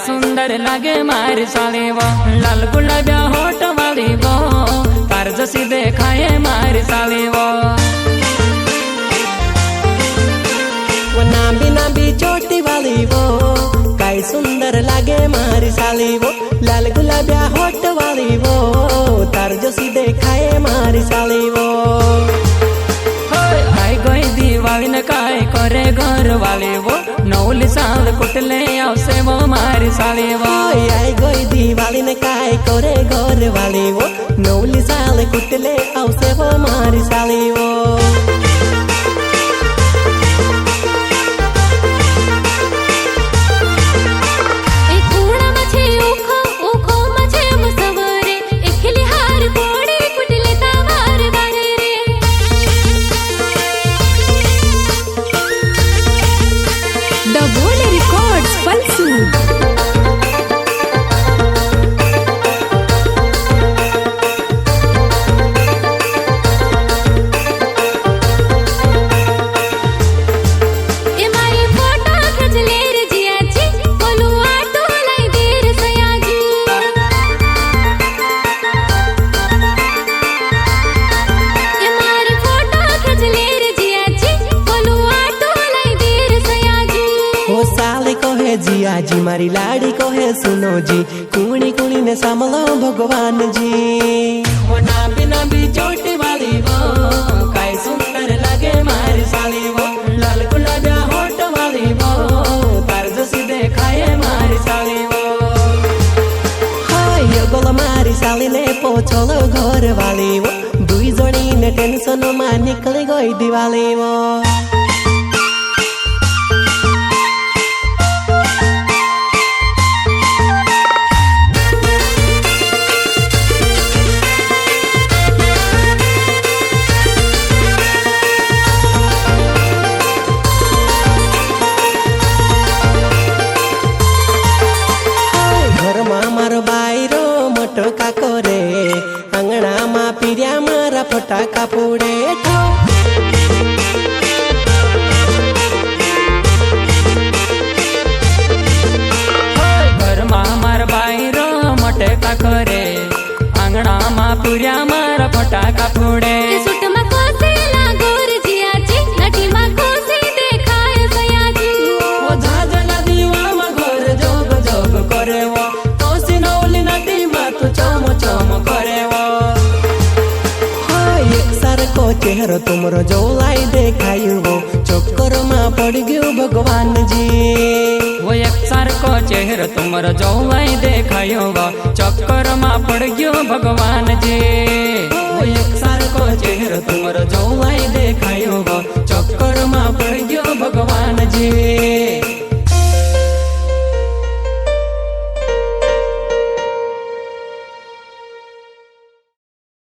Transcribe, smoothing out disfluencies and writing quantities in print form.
सुंदर लागे मारी साली वो लाल गुलाबिया होठ वाली वो तार जसी देखाए मारी साली वो नाबी नाबी चोटी वाली वो काई सुंदर लागे मारी साली वो लाल गुलाबिया होठ वाली वो तार जसी देखाए मारी साली वो आई गई दिवाली न काय करे घर वाले वो नौली साल कुटले आवसे वो मारी साली वो आई गई दिवाली न काय करे घर वाले वो नौली साल कुटले आवसे वो मारी साली वो जिया जी मारी लाड़ी को है सुनो जी कुणी कुणी ने संभलो भगवान जी वो नाबी नाबी चोटी वाली वो काई सुंदर लगे मारी साली वो लाल गुलाबिया होठ वाली वो तार जसी देखाए मारी साली वो हाय गोल मारी साली ने पोछलो घर वाली वो दुई जोड़ी ने टेंशन में निकल गई दिवाली वो फटाका करे अंगणा मा पीरिया मारा फटाका फोड़े घर मा मार बाईरो मटका करे अंगणा मा पीरिया मारा फटाका फोड़े चेहरो तुमरो जो लाई देखायु वो चक्कर में पड़ गयो भगवान जी वो एक सार को चेहरो तुमरो जो लाई देखायो वो चक्कर में पड़ गयो भगवान जी वो एक सार को चेहरो तुमरो